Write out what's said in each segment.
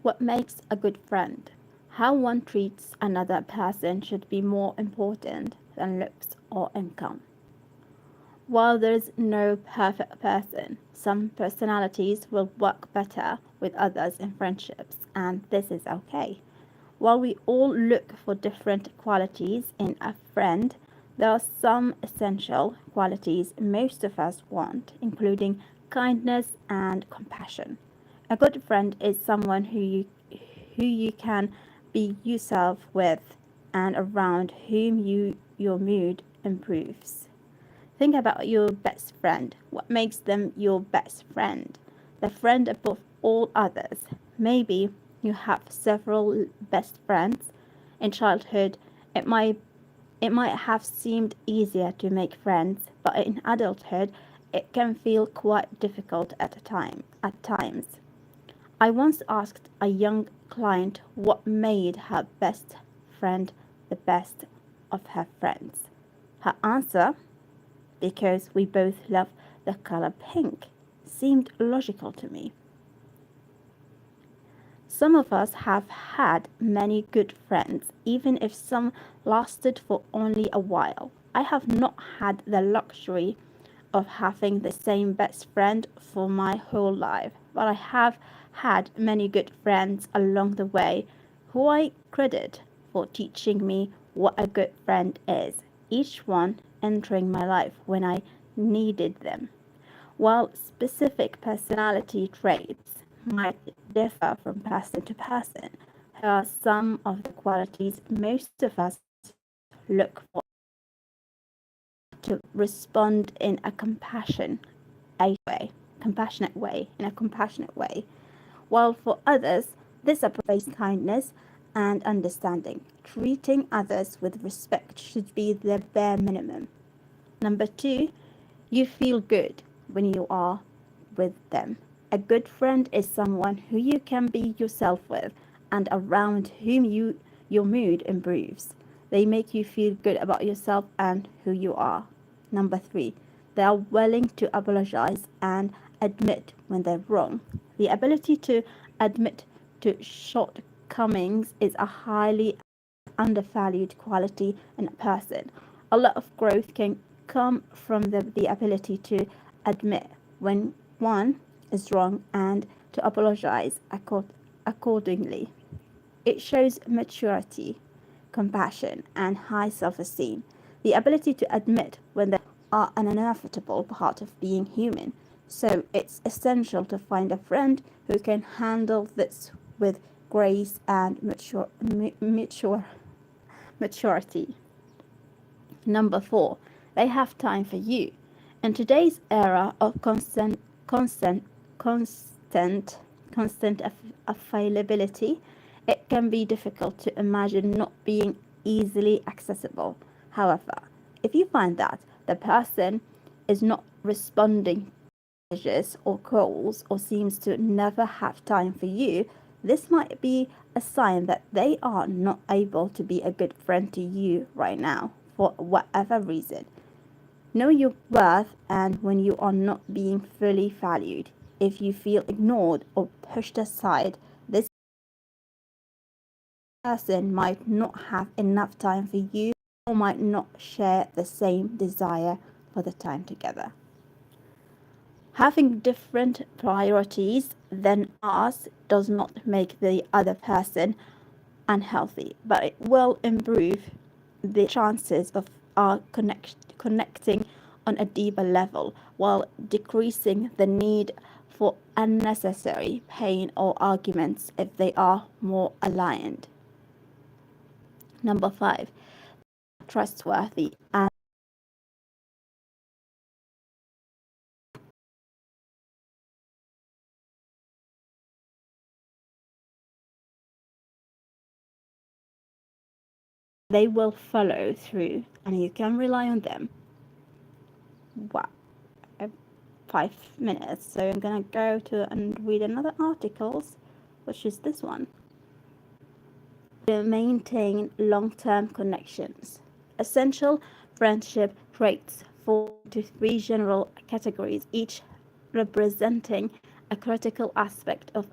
What makes a good friend? How one treats another person should be more important than looks or income. While there is no perfect person, some personalities will work better with others in friendships, and this is okay. While we all look for different qualities in a friend, there are some essential qualities most of us want, including kindness and compassion. A good friend is someone who you can be yourself with and around whom your mood improves. Think about your best friend. What makes them your best friend? The friend above all others. Maybe you have several best friends. In childhood, it might it might have seemed easier to make friends, but in adulthood, it can feel quite difficult at times. I once asked a young client what made her best friend the best of her friends. Her answer, because we both love the color pink, seemed logical to me. Some of us have had many good friends, even if some lasted for only a while. I have not had the luxury of having the same best friend for my whole life, but I have had many good friends along the way who I credit for teaching me what a good friend is, each one entering my life when I needed them. While specific personality traits might differ from person to person, here are some of the qualities most of us look for: to respond in a compassionate way, while for others this applies kindness and understanding. Treating others with respect should be the bare minimum. Number two, you feel good when you are with them. A good friend is someone who you can be yourself with and around whom your mood improves. They make you feel good about yourself and who you are. Number three, they are willing to apologize and admit when they're wrong. The ability to admit to shortcomings is a highly undervalued quality in a person. A lot of growth can come from the ability to admit when one is wrong and to apologize accordingly. It shows maturity, compassion, and high self esteem. The ability to admit when they are an inevitable part of being human. So it's essential to find a friend who can handle this with grace and maturity. Number four, they have time for you. In today's era of constant, constant, constant availability, it can be difficult to imagine not being easily accessible. However, if you find that the person is not responding to messages or calls or seems to never have time for you, this might be a sign that they are not able to be a good friend to you right now for whatever reason. Know your worth and when you are not being fully valued. If you feel ignored or pushed aside, this person might not have enough time for you or might not share the same desire for the time together. Having different priorities than us does not make the other person unhealthy, but it will improve the chances of our connecting on a deeper level while decreasing the need for unnecessary pain or arguments if they are more aligned. Number five, trustworthy and they will follow through and you can rely on them. Wow, 5 minutes. So I'm gonna go to and read another articles, which is this one. To maintain long-term connections. Essential friendship traits fall into three general categories, each representing a critical aspect of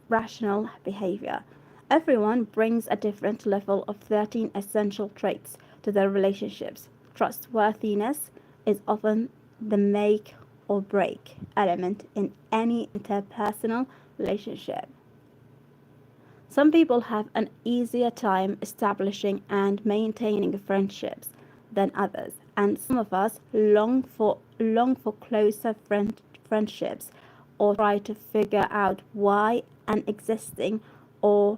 rational behavior. Everyone brings a different level of 13 essential traits to their relationships. Trustworthiness is often the make or break element in any interpersonal relationship. Some people have an easier time establishing and maintaining friendships than others, and some of us long for closer friendships or try to figure out why an existing or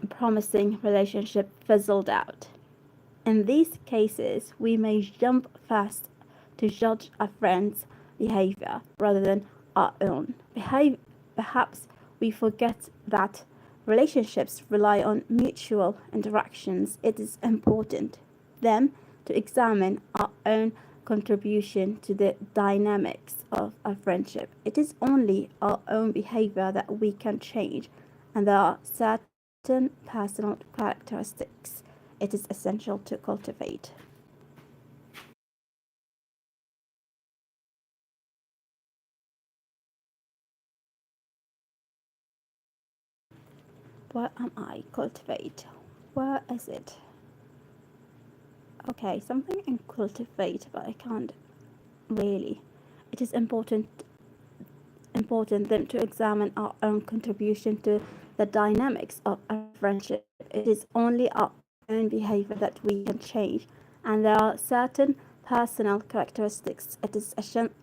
promising relationship fizzled out. In these cases, we may jump fast to judge a friend's behavior rather than our own. Perhaps we forget that relationships rely on mutual interactions. It is important then to examine our own contribution to the dynamics of a friendship. It is only our own behavior that we can change, and there are certain personal characteristics it is essential to cultivate. What am I? Cultivate. Where is it? Okay, something in cultivate, but I can't really. It is important then to examine our own contribution to the dynamics of a friendship. It is only our own behavior that we can change, and there are certain personal characteristics it is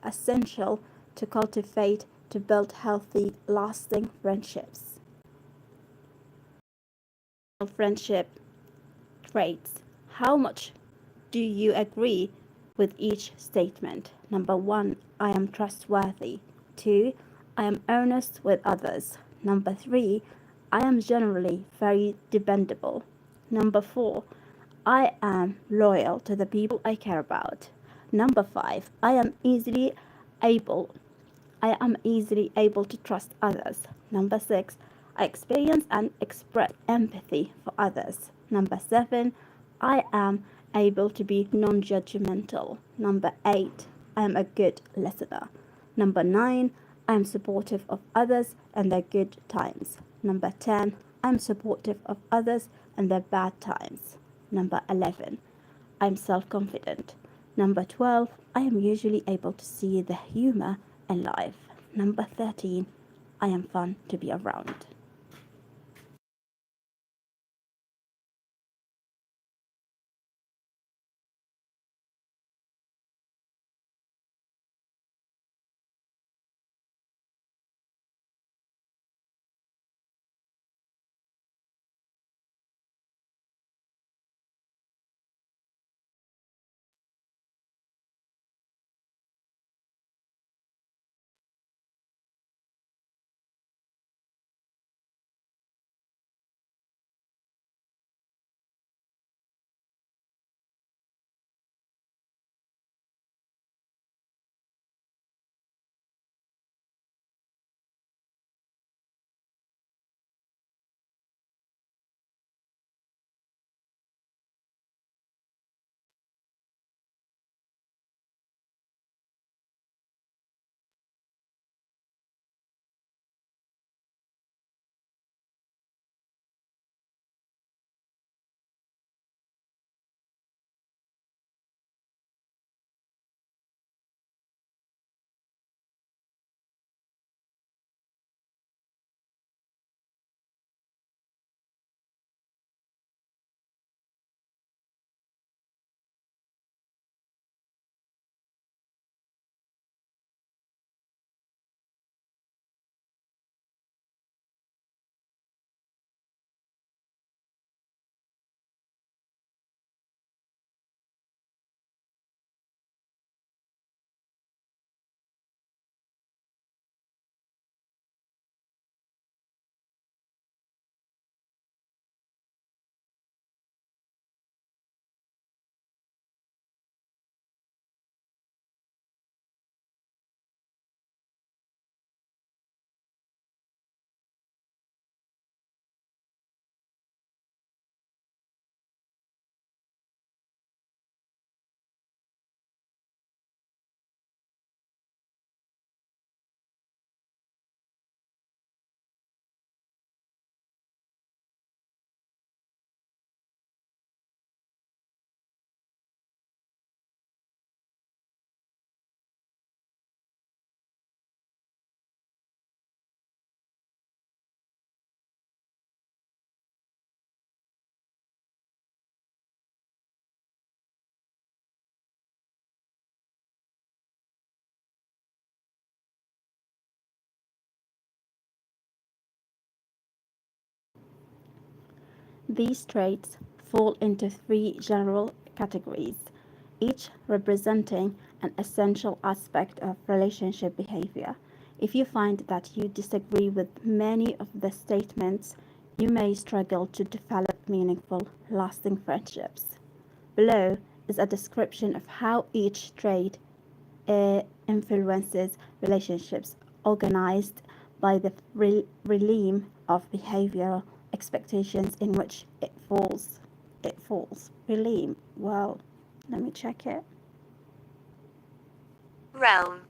essential to cultivate to build healthy, lasting friendships. Friendship traits. How much do you agree with each statement? Number one, I am trustworthy. Two, I am honest with others. Number three, I am generally very dependable. Number four, I am loyal to the people I care about. Number five, able I am easily able to trust others. Number six, I experience and express empathy for others. Number seven, I am able to be non judgmental. Number eight, I am a good listener. Number nine, I am supportive of others and their good times. Number 10, I am supportive of others and their bad times. Number 11, I am self confident. Number 12, I am usually able to see the humor in life. Number 13, I am fun to be around. These traits fall into three general categories, each representing an essential aspect of relationship behavior. If you find that you disagree with many of the statements, you may struggle to develop meaningful, lasting friendships. Below is a description of how each trait influences relationships, organized by the realm of behavioral expectations in which it falls. It falls. Realm. Well, let me check it. Realm,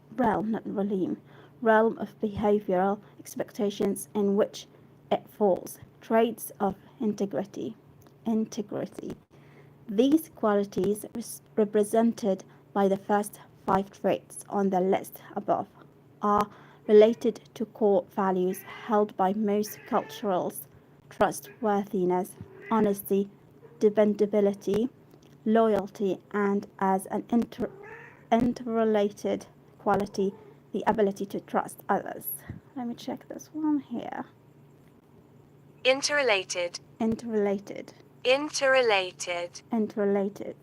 not realm. Realm of behavioral expectations in which it falls. Traits of integrity. Integrity. These qualities represented by the first five traits on the list above are related to core values held by most cultures: trustworthiness, honesty, dependability, loyalty, and as an interrelated quality, the ability to trust others. Let me check this one here. Interrelated. Interrelated. Interrelated. Interrelated.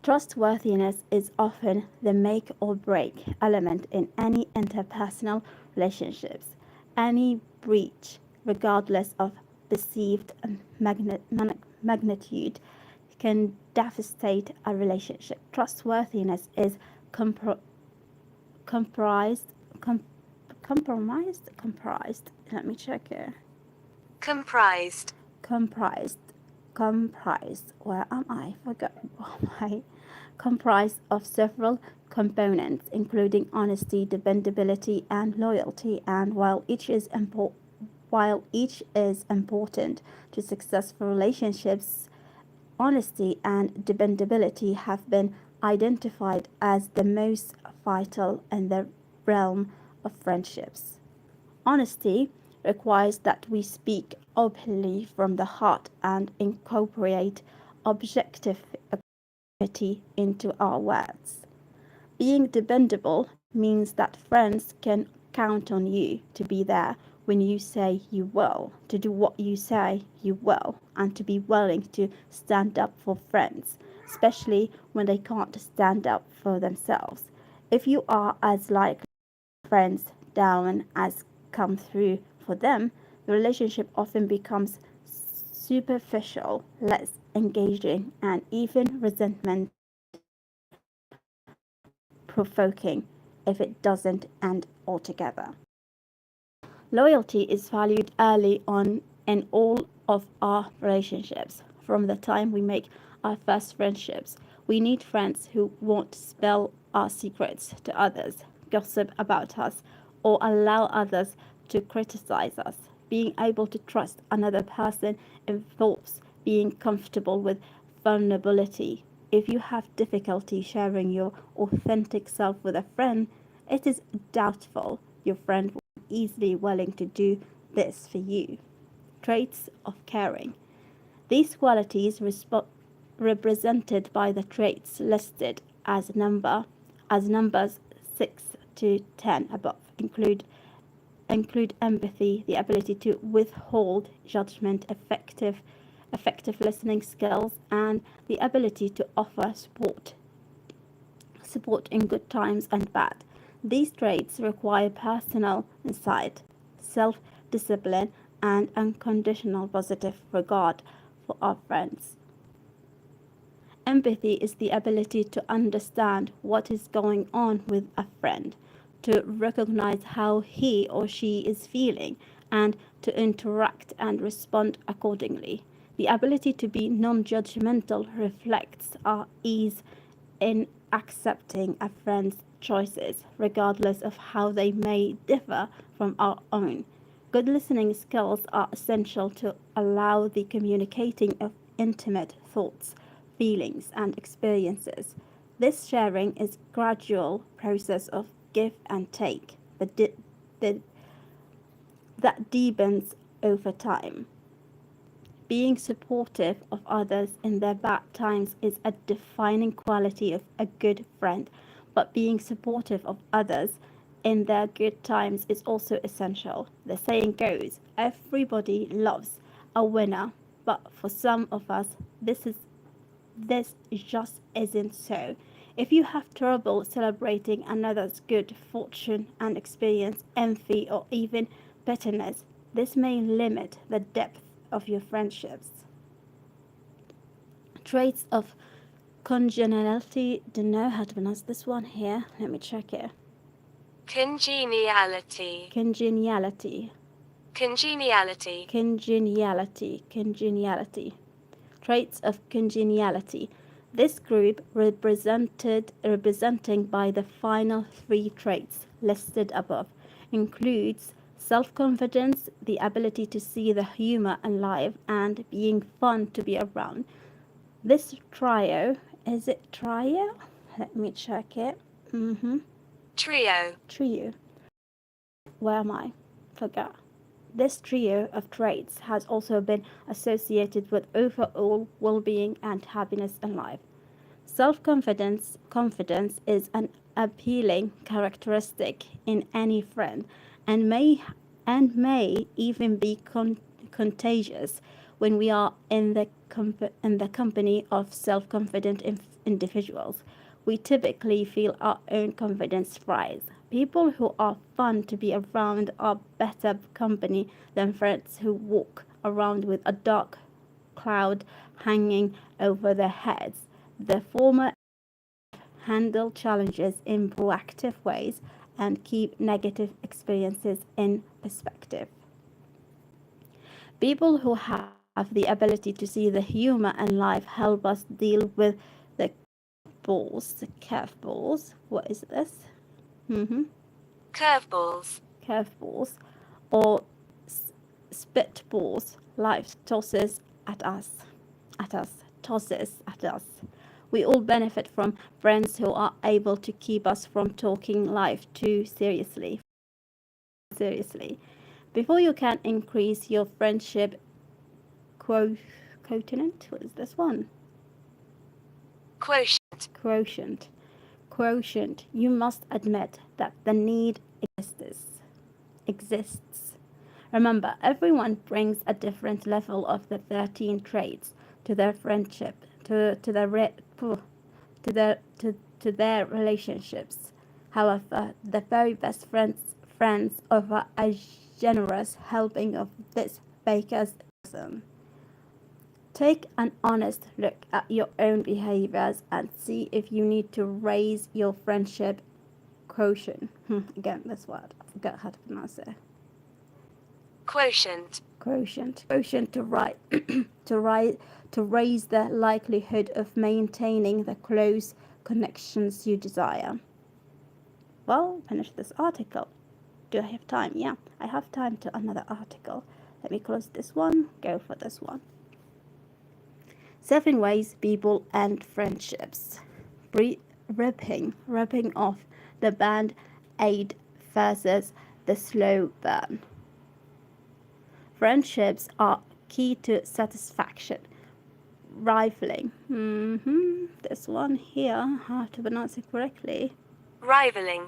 Trustworthiness is often the make or break element in any interpersonal relationships. Any breach, regardless of perceived magnitude, can devastate a relationship. Trustworthiness is comprised. Let me check it. Comprised. Where am I? Forgot. Comprised of several components, including honesty, dependability, and loyalty. And while each is important to successful relationships, honesty and dependability have been identified as the most vital in the realm of friendships. Honesty requires that we speak openly from the heart and incorporate objectivity into our words. Being dependable means that friends can count on you to be there when you say you will, to do what you say you will, and to be willing to stand up for friends, especially when they can't stand up for themselves. If you are as likely friends down as come through for them, the relationship often becomes superficial, less engaging, and even resentment provoking if it doesn't end altogether. Loyalty is valued early on in all of our relationships. From the time we make our first friendships, we need friends who won't spill our secrets to others, gossip about us, or allow others to criticize us. Being able to trust another person involves being comfortable with vulnerability. If you have difficulty sharing your authentic self with a friend, it is doubtful your friend will be easily willing to do this for you. Traits of caring. These qualities represented by the traits listed as numbers 6 to 10 above include empathy, the ability to withhold judgment, effective listening skills, and the ability to offer support in good times and bad. These traits require personal insight, self-discipline, and unconditional positive regard for our friends. Empathy is the ability to understand what is going on with a friend, to recognize how he or she is feeling, and to interact and respond accordingly. The ability to be non-judgmental reflects our ease in accepting a friend's choices, regardless of how they may differ from our own. Good listening skills are essential to allow the communicating of intimate thoughts, feelings, and experiences. This sharing is a gradual process of give and take that deepens over time. Being supportive of others in their bad times is a defining quality of a good friend, but being supportive of others in their good times is also essential. The saying goes, everybody loves a winner, but for some of us, this just isn't so. If you have trouble celebrating another's good fortune and experience envy or even bitterness, this may limit the depth of your friendships. Traits of congeniality. Don't know how to pronounce this one here. Let me check it. Congeniality. Congeniality. Congeniality. Congeniality. Traits of congeniality. This group, representing by the final three traits listed above, includes self-confidence, the ability to see the humor in life, and being fun to be around. This trio, is it trio? Let me check it. Trio. Trio. Where am I? Forgot. This trio of traits has also been associated with overall well-being and happiness in life. Self-confidence is an appealing characteristic in any friend and may even be contagious when we are in the company of self-confident individuals. We typically feel our own confidence rise. People who are fun to be around are better company than friends who walk around with a dark cloud hanging over their heads. The former handle challenges in proactive ways and keep negative experiences in perspective. People who have the ability to see the humor in life help us deal with the curveballs. What is this? Curveballs. Or spitballs life tosses at us. We all benefit from friends who are able to keep us from taking life too seriously. Before you can increase your friendship quotient, what is this one? Quotient. You must admit that the need exists. Remember, everyone brings a different level of the 13 traits to their friendship, to their relationships. However, the very best friends offer a generous helping of this baker's dozen. Take an honest look at your own behaviors and see if you need to raise your friendship quotient. Again, this word, I forgot how to pronounce it. Quotient to raise the likelihood of maintaining the close connections you desire. Well, finish this article. Do I have time? Yeah, I have time to another article. Let me close this one, go for this one. 7 ways people end friendships. Ripping off the band-aid versus the slow burn. Friendships are key to satisfaction. Rivaling. This one here, how to pronounce it correctly? Rivaling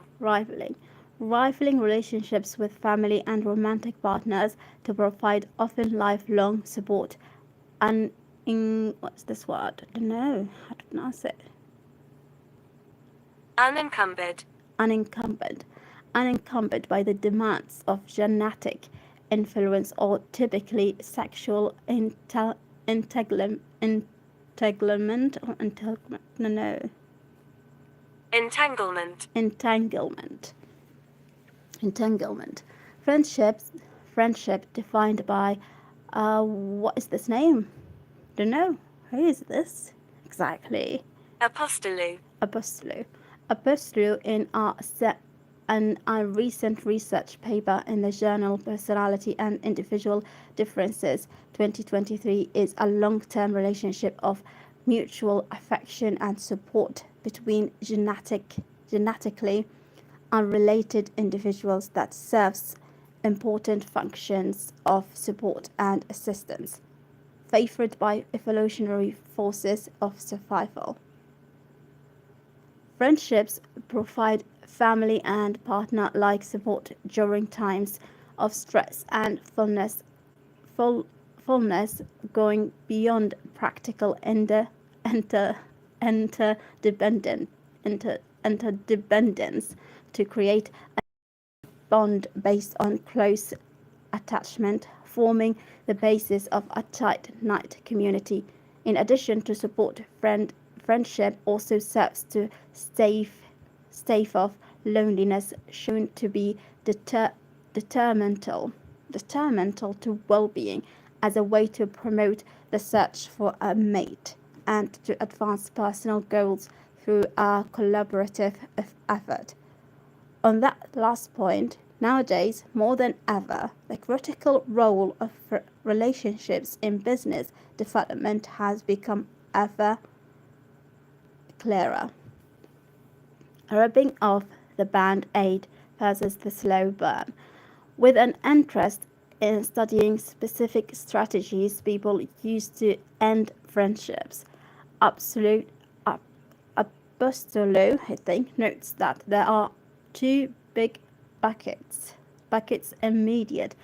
relationships with family and romantic partners to provide often lifelong support. And what's this word? I don't know how to pronounce it. Unencumbered by the demands of genetic influence or typically sexual entanglement. Friendship defined by what is this name? Don't know. Who is this exactly? Apostolou in a recent research paper in the journal Personality and Individual Differences 2023 is a long-term relationship of mutual affection and support between genetically unrelated individuals that serves important functions of support and assistance, favored by evolutionary forces of survival. Friendships provide family and partner-like support during times of stress and mindfulness, going beyond practical interdependent interdependence to create a bond based on close attachment, forming the basis of a tight-knit community. In addition to support, friendship also serves to stave off loneliness, shown to be detrimental to well-being as a way to promote the search for a mate and to advance personal goals through a collaborative effort. On that last point, nowadays, more than ever, the critical role of relationships in business development has become ever clearer. Rubbing off the band-aid versus the slow burn. With an interest in studying specific strategies people use to end friendships, Apostolo, I think, notes that there are two big buckets: immediate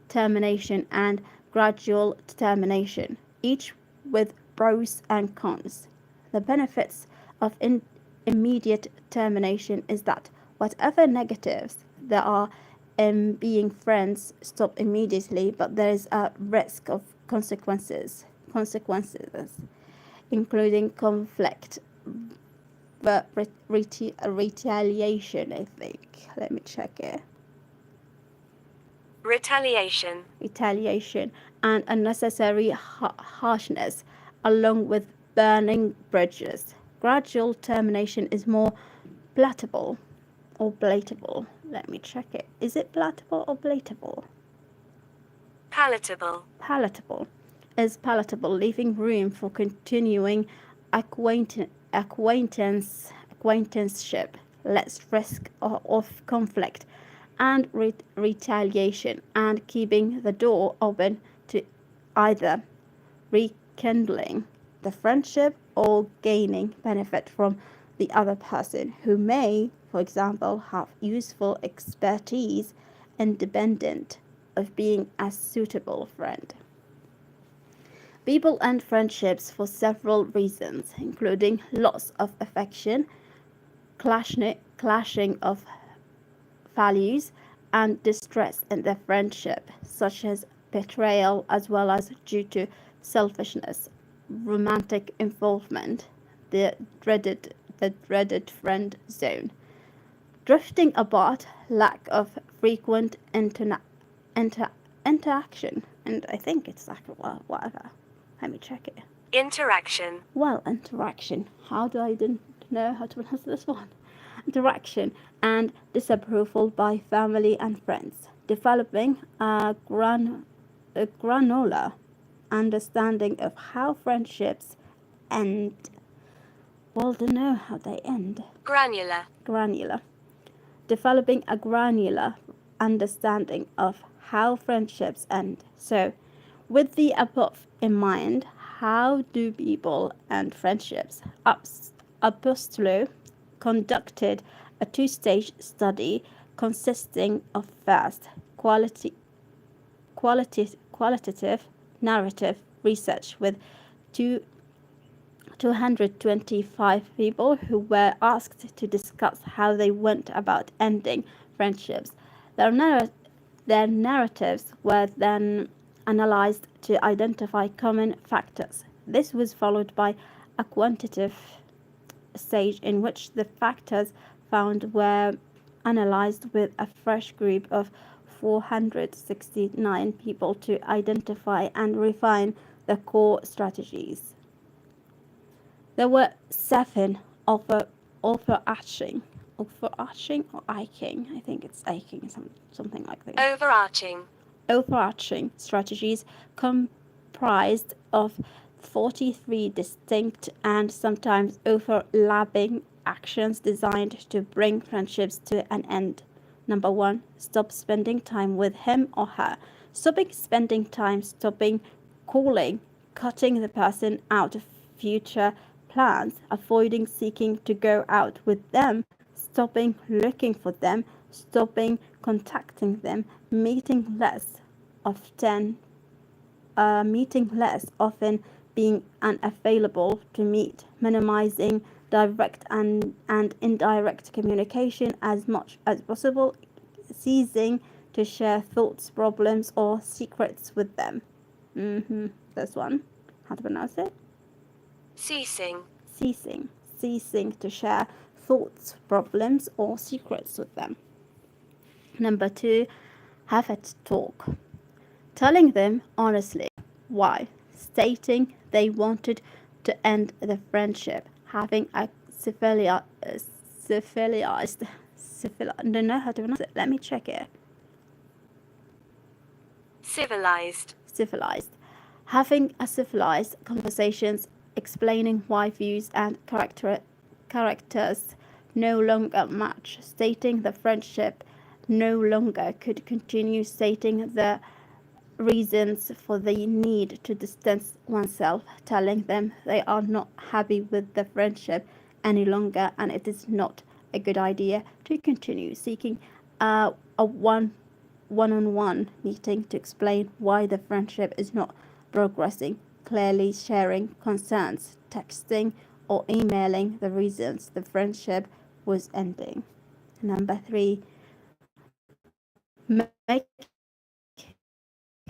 termination and gradual termination, each with pros and cons. The benefits of immediate termination is that whatever negatives there are in being friends stop immediately, but there is a risk of consequences, including conflict, retaliation, I think. Let me check it. Retaliation, and unnecessary harshness, along with burning bridges. Gradual termination is more palatable or blatable. Let me check it. Is it palatable or blatable? Palatable. Is palatable, leaving room for continuing acquaintanceship, less risk of conflict and retaliation, and keeping the door open to either rekindling the friendship or gaining benefit from the other person, who may, for example, have useful expertise independent of being a suitable friend. People end friendships for several reasons, including loss of affection, clashing of values, and distress in their friendship, such as betrayal, as well as due to selfishness, romantic involvement, the dreaded friend zone, drifting apart, lack of frequent interaction, and I think it's like whatever. Let me check it. Interaction. Well, interaction. How do I didn't know how to pronounce this one? Interaction and disapproval by family and friends, developing a granular understanding of how friendships end. Well, don't know how they end. Granular. Developing a granular understanding of how friendships end. So, with the above in mind, how do people end friendships? Apostolo conducted a two-stage study consisting of first, qualitative narrative research with 225 people who were asked to discuss how they went about ending friendships. Their narratives were then analyzed to identify common factors. This was followed by a quantitative stage in which the factors found were analyzed with a fresh group of 469 people to identify and refine the core strategies. There were 7 overarching or aching, I think it's aching, something like this. Overarching strategies comprised of 43 distinct and sometimes overlapping actions designed to bring friendships to an end. Number 1, stop spending time with him or her. Stopping spending time, stopping calling, cutting the person out of future plans, avoiding seeking to go out with them, stopping looking for them, stopping contacting them, meeting less often meeting less, often being unavailable to meet, minimizing direct and indirect communication as much as possible, ceasing to share thoughts, problems, or secrets with them. This one, how to pronounce it? Ceasing. Ceasing to share thoughts, problems, or secrets with them. Number 2, have a talk. Telling them honestly why, stating they wanted to end the friendship, having a civilized, I don't know how to pronounce it. Let me check it. Civilized. Having a civilized conversations, explaining why views and characters no longer match, stating the friendship no longer could continue, stating the reasons for the need to distance oneself, telling them they are not happy with the friendship any longer and it is not a good idea to continue, seeking a one-on-one meeting to explain why the friendship is not progressing, clearly sharing concerns, texting or emailing the reasons the friendship was ending. Number 3, make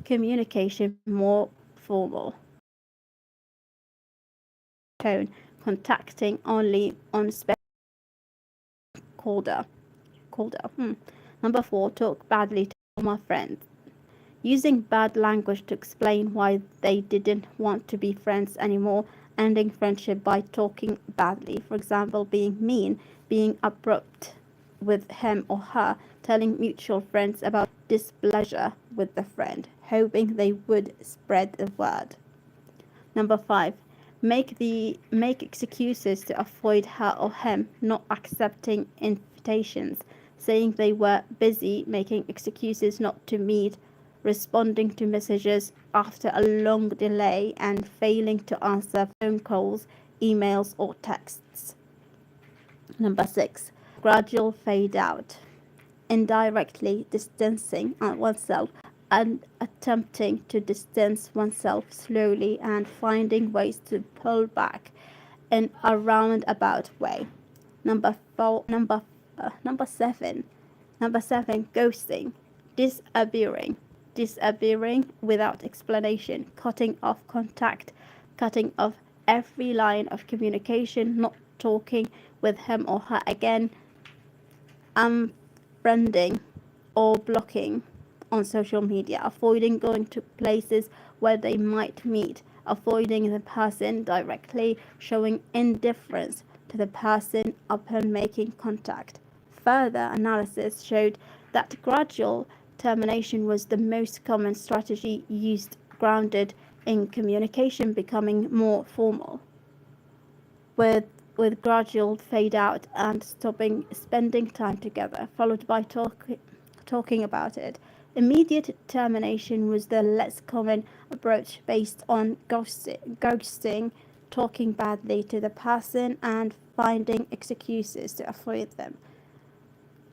communication more formal. Tone, contacting only on special colder. Number 4, talk badly to former friends. Using bad language to explain why they didn't want to be friends anymore, ending friendship by talking badly. For example, being mean, being abrupt with him or her, telling mutual friends about displeasure with the friend, hoping they would spread the word. Number 5, make excuses to avoid her or him, not accepting invitations, saying they were busy, making excuses not to meet, responding to messages after a long delay, and failing to answer phone calls, emails, or texts. Number 6, gradual fade out. Indirectly distancing oneself and attempting to distance oneself slowly and finding ways to pull back in a roundabout way. Number 7, ghosting, disappearing without explanation, cutting off contact, cutting off every line of communication, not talking with him or her again, unfriending or blocking on social media, avoiding going to places where they might meet, avoiding the person directly, showing indifference to the person upon making contact. Further analysis showed that gradual termination was the most common strategy used, grounded in communication becoming more formal, with gradual fade out and spending time together, followed by talking about it. Immediate termination was the less common approach, based on ghosting, talking badly to the person, and finding excuses to avoid them.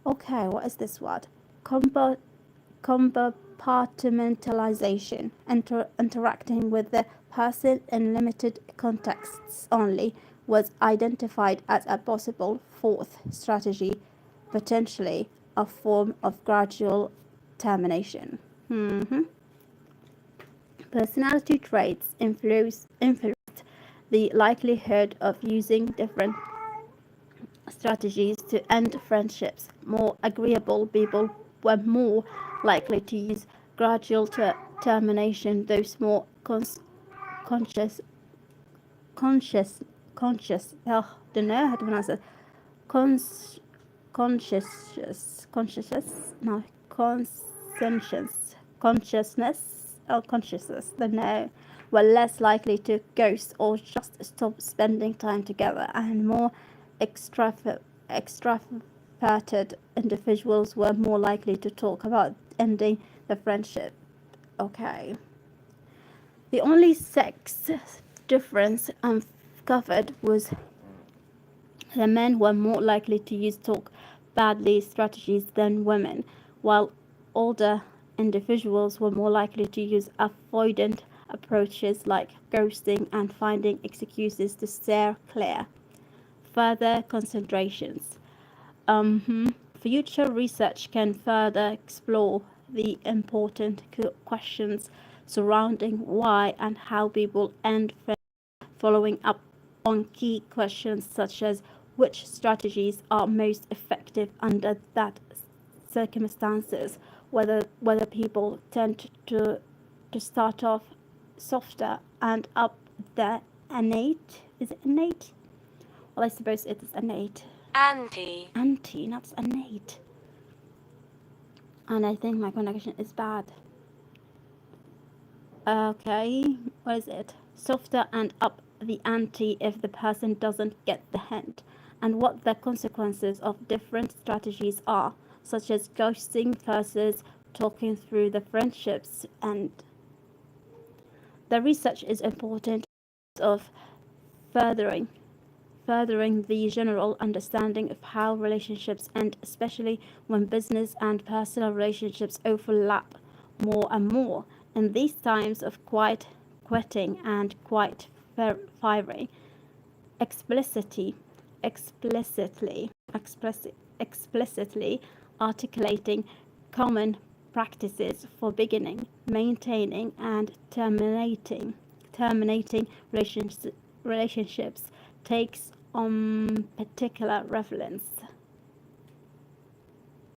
Okay, what is this word? Compartmentalization, interacting with the person in limited contexts only, was identified as a possible fourth strategy, potentially a form of gradual termination. Personality traits influenced the likelihood of using different strategies to end friendships. More agreeable people were more likely to use gradual termination. Those more conscious, don't know how to pronounce it. Conscientious, consciousness, don't know, were less likely to ghost or just stop spending time together, and more extroverted individuals were more likely to talk about ending the friendship. Okay. The only sex difference uncovered was the men were more likely to use talk badly strategies than women, while older individuals were more likely to use avoidant approaches like ghosting and finding excuses to steer clear. Further considerations. Future research can further explore the important questions surrounding why and how people end friendships, following up on key questions such as which strategies are most effective under that circumstances, whether people tend to start off softer and up the innate. Is it innate? Well, I suppose it is innate. Anti. Not innate. And I think my connection is bad. Okay, what is it? Softer and up the ante if the person doesn't get the hint, and what the consequences of different strategies are, such as ghosting versus talking through the friendships. And the research is important of furthering the general understanding of how relationships end, especially when business and personal relationships overlap more and more. In these times of quiet quitting and quiet firing, explicitly, explicitly, explicitly articulating common practices for beginning, maintaining, and terminating relationships takes on particular relevance.